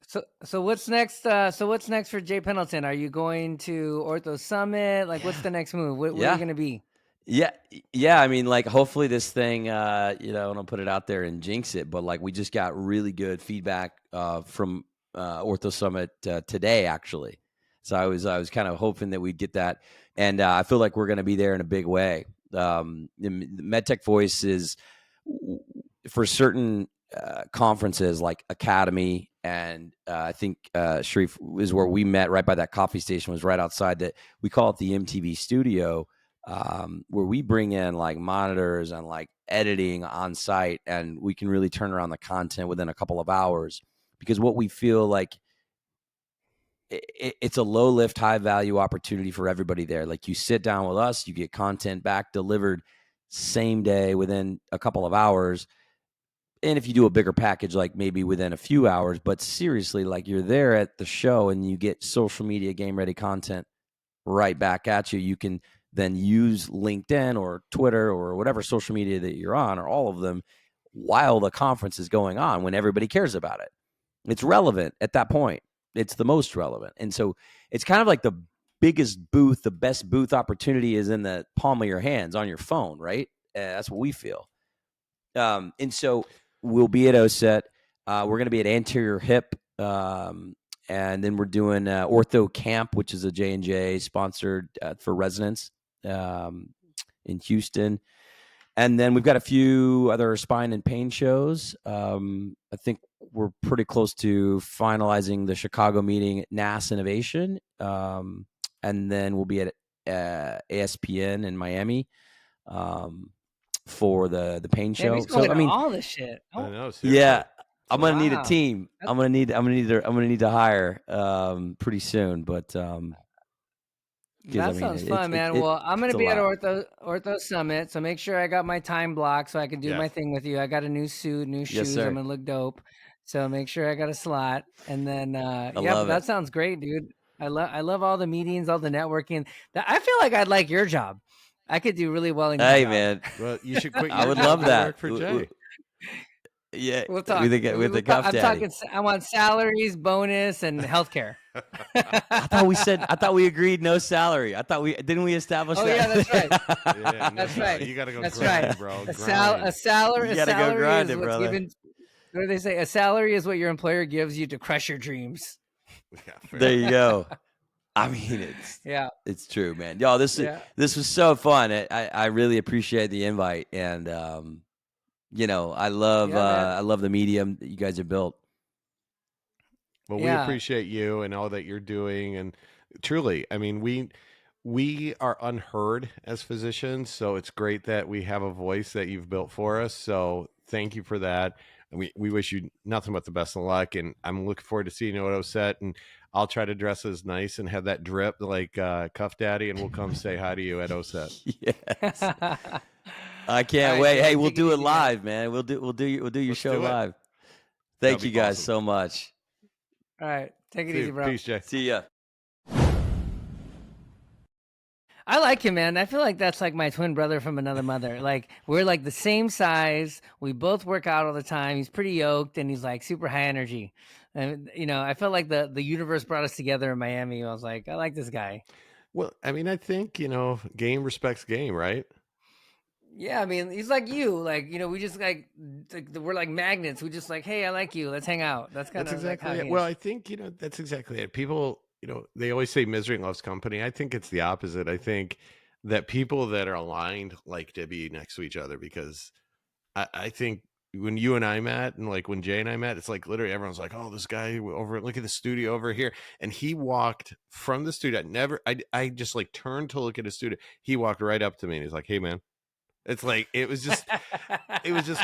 So what's next? So what's next for Jay Pendleton? Are you going to Ortho Summit? Like, what's Yeah. the next move? Where are you Yeah. going to be? Yeah. I mean, like, hopefully this thing, I don't put it out there and jinx it, but like, we just got really good feedback from Ortho Summit today, actually. So I was kind of hoping that we'd get that, and I feel like we're going to be there in a big way. The MedTech Voice is for certain conferences like Academy, and I think Sharif is where we met, right by that coffee station, was right outside that. We call it the MTV Studio, where we bring in like monitors and like editing on site, and we can really turn around the content within a couple of hours, because what we feel like, it's a low lift, high value opportunity for everybody there. Like, you sit down with us, you get content back delivered same day within a couple of hours. And if you do a bigger package, like maybe within a few hours, but seriously, like, you're there at the show and you get social media game ready content right back at you. You can then use LinkedIn or Twitter or whatever social media that you're on, or all of them, while the conference is going on, when everybody cares about it. It's relevant at that point. It's the most relevant. And so it's kind of like the biggest booth, the best booth opportunity is in the palm of your hands on your phone, right? That's what we feel. And so we'll be at OSET. We're going to be at Anterior Hip. And then we're doing Ortho Camp, which is a J&J sponsored for residents in Houston. And then we've got a few other spine and pain shows. I think we're pretty close to finalizing the Chicago meeting at NAS Innovation. And then we'll be at ASPN in Miami for the pain Damn, show. he's So going I to mean, all this shit. I Oh, know. Seriously. yeah, I'm gonna need a wow. team. I'm gonna need to hire pretty soon. But That sounds fun, man. Well, I'm going it's to a be at lot. Ortho Summit, so make sure I got my time blocked so I can do Yes. my thing with you. I got a new suit, new Yes, shoes. sir. I'm going to look dope. So make sure I got a slot. And then I but love that it. sounds great, dude. I love all the meetings, all the networking. I feel like I'd like your job. I could do really well in your Hey, job. man, Well, you should quit I your would job love to that. work for Jay. Yeah, We'll talk. with the Cuff I'm Daddy. talking. I want salaries, bonus, and healthcare. I thought we agreed no salary. Didn't we establish Oh that? yeah, that's right. Yeah, no, That's right. You got to go That's grind, right. bro. A Grind. salary. You A gotta go salary grind is it, what's brother. given. What do they say? A salary is what your employer gives you to crush your dreams. Yeah, fair. There you go. I mean, Yeah. it's true, man. Y'all, this was so fun. I really appreciate the invite, and I love the medium that you guys have built. Well, we Yeah. appreciate you and all that you're doing, and truly, I mean, we are unheard as physicians, so it's great that we have a voice that you've built for us. So thank you for that. And we wish you nothing but the best of luck, and I'm looking forward to seeing you at OSET, and I'll try to dress as nice and have that drip like Cuff Daddy, and we'll come say hi to you at OSET. Yes. I can't right, wait. dude, Hey, we'll take it do it easy, man. live, man. We'll do your Let's show do it. live. Thank That'd you be guys awesome. so much. All right. Take it See easy, you. bro. Peace, Jay. See ya. I like him, man. I feel like that's like my twin brother from another mother. Like, we're like the same size. We both work out all the time. He's pretty yoked and he's like super high energy. And I felt like the universe brought us together in Miami. I was like, I like this guy. Well, I mean, I think, game respects game, right? Yeah, I mean, he's like you. Like, we just like we're like magnets. We just like, hey, I like you. Let's hang out. That's kind That's of like exactly how it. he Well, is. I think, that's exactly it. People, they always say misery loves company. I think it's the opposite. I think that people that are aligned like to be next to each other, because I think when you and I met, and like when Jay and I met, it's like literally everyone's like, oh, this guy over, look at the studio over here. And he walked from the studio. I just like turned to look at his studio. He walked right up to me and he's like, hey, man. It's like, it was just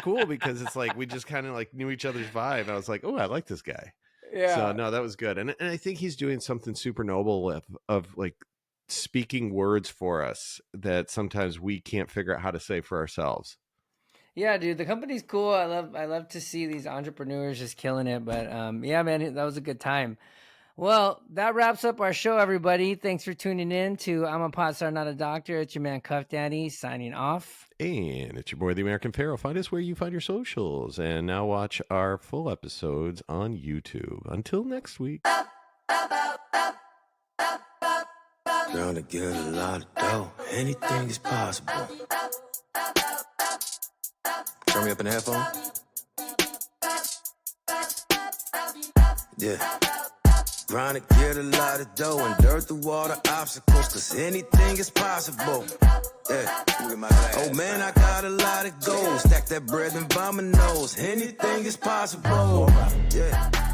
cool, because it's like we just kind of like knew each other's vibe. I was like, oh, I like this guy. Yeah. So no, that was good. And I think he's doing something super noble of like speaking words for us that sometimes we can't figure out how to say for ourselves. Yeah, dude, the company's cool. I love to see these entrepreneurs just killing it. But yeah, man, that was a good time. Well, that wraps up our show, everybody. Thanks for tuning in to I'm a Pot Star, Not a Doctor. It's your man, Cuff Daddy, signing off. And it's your boy, the American Pharaoh. Find us where you find your socials. And now watch our full episodes on YouTube. Until next week. Gonna get a lot of dough. Anything is possible. Turn me up in the headphone. Yeah. Trying to get a lot of dough and dirt through all the obstacles, cause anything is possible. Yeah. Oh man, I got a lot of gold. Stack that bread and vomit nose. Anything is possible. Yeah.